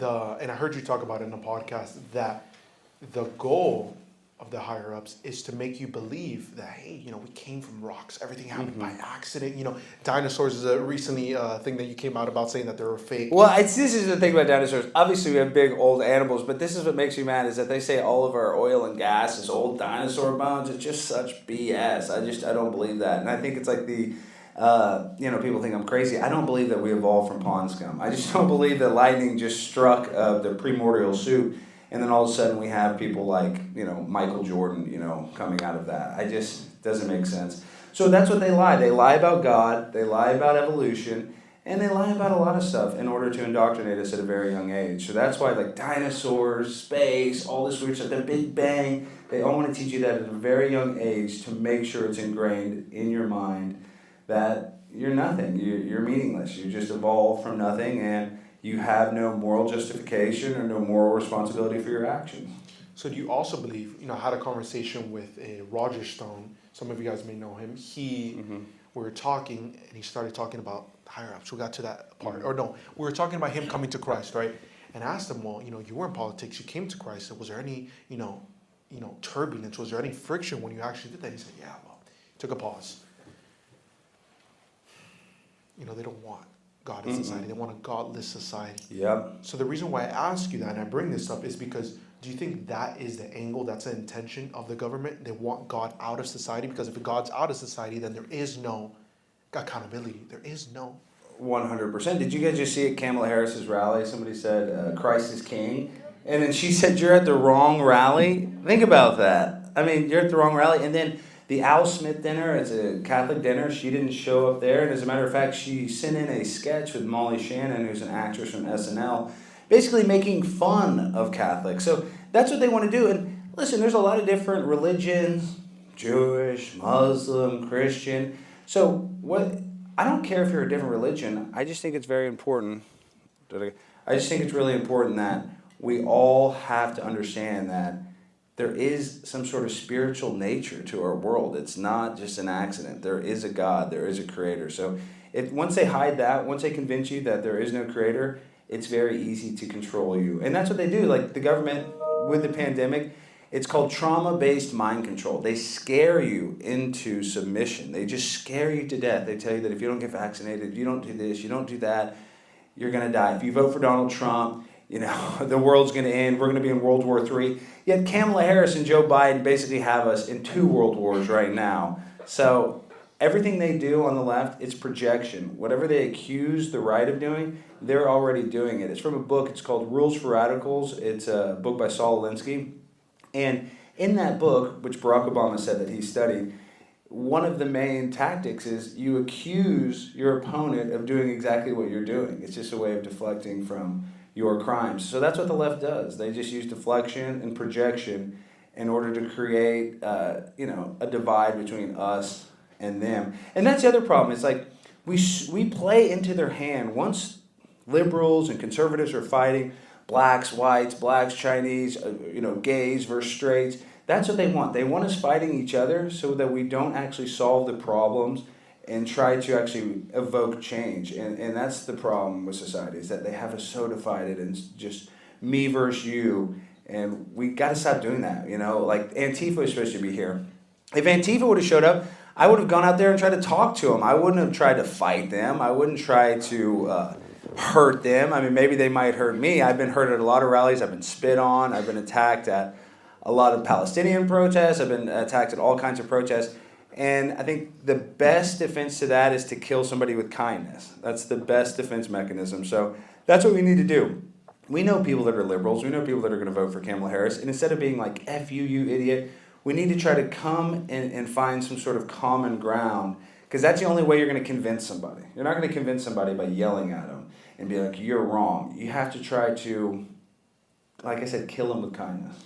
and I heard you talk about it in a podcast, that the goal of the higher ups is to make you believe that, hey, we came from rocks. Everything happened by accident. Dinosaurs is a recently thing that you came out about saying that they were fake. Well, this is the thing about dinosaurs. Obviously, we have big old animals, but this is what makes me mad is that they say all of our oil and gas is old dinosaur bones. It's just such BS. I don't believe that, and I think it's like people think I'm crazy. I don't believe that we evolved from pond scum. I just don't believe that lightning just struck the primordial soup, and then all of a sudden we have people like, Michael Jordan, coming out of that. Doesn't make sense. So that's what they lie. They lie about God, they lie about evolution, and they lie about a lot of stuff in order to indoctrinate us at a very young age. So that's why, like, dinosaurs, space, all this weird stuff, the Big Bang, they all want to teach you that at a very young age to make sure it's ingrained in your mind that you're nothing, you're meaningless. You just evolved from nothing, and you have no moral justification or no moral responsibility for your actions. So do you also believe, I had a conversation with Roger Stone. Some of you guys may know him. We were talking, and he started talking about higher ups. We got to that part. Or no, we were talking about him coming to Christ, right? And I asked him, well, you were in politics. You came to Christ. And was there any, turbulence? Was there any friction when you actually did that? He said, yeah, well, took a pause. They don't want God in society. They want a godless society. Yep. So the reason why I ask you that and I bring this up is because, do you think that is the angle, that's the intention of the government? They want God out of society, because if God's out of society, then there is no accountability. There is no. 100%. Did you guys just see at Kamala Harris's rally? Somebody said, Christ is king. And then she said, you're at the wrong rally. Think about that. I mean, you're at the wrong rally. And then the Al Smith dinner, it's a Catholic dinner. She didn't show up there. And as a matter of fact, she sent in a sketch with Molly Shannon, who's an actress from SNL, basically making fun of Catholics. So that's what they want to do. And listen, there's a lot of different religions, Jewish, Muslim, Christian. So I don't care if you're a different religion. I just think it's very important. I just think it's really important that we all have to understand that there is some sort of spiritual nature to our world. It's not just an accident. There is a God. There is a creator. So once they hide that, once they convince you that there is no creator, it's very easy to control you. And that's what they do. Like the government with the pandemic, it's called trauma-based mind control. They scare you into submission. They just scare you to death. They tell you that if you don't get vaccinated, you don't do this, you don't do that, you're going to die. If you vote for Donald Trump, the world's going to end. We're going to be in World War III. Yet Kamala Harris and Joe Biden basically have us in 2 world wars right now. So everything they do on the left, it's projection. Whatever they accuse the right of doing, they're already doing it. It's from a book. It's called Rules for Radicals. It's a book by Saul Alinsky. And in that book, which Barack Obama said that he studied, one of the main tactics is you accuse your opponent of doing exactly what you're doing. It's just a way of deflecting from your crimes. So that's what the left does. They just use deflection and projection in order to create, a divide between us and them. And that's the other problem. It's like we play into their hand. Once liberals and conservatives are fighting, blacks, whites, blacks, Chinese, gays versus straights, that's what they want. They want us fighting each other so that we don't actually solve the problems and try to actually evoke change. And that's the problem with society, is that they have us so divided and just me versus you. And we got to stop doing that. Like Antifa is supposed to be here. If Antifa would have showed up, I would have gone out there and tried to talk to them. I wouldn't have tried to fight them. I wouldn't try to hurt them. I mean, maybe they might hurt me. I've been hurt at a lot of rallies. I've been spit on. I've been attacked at a lot of Palestinian protests. I've been attacked at all kinds of protests. And I think the best defense to that is to kill somebody with kindness. That's the best defense mechanism. So that's what we need to do. We know people that are liberals. We know people that are going to vote for Kamala Harris. And instead of being like, F you, you idiot, we need to try to come and find some sort of common ground, because that's the only way you're going to convince somebody. You're not going to convince somebody by yelling at them and be like, you're wrong. You have to try to, like I said, kill them with kindness.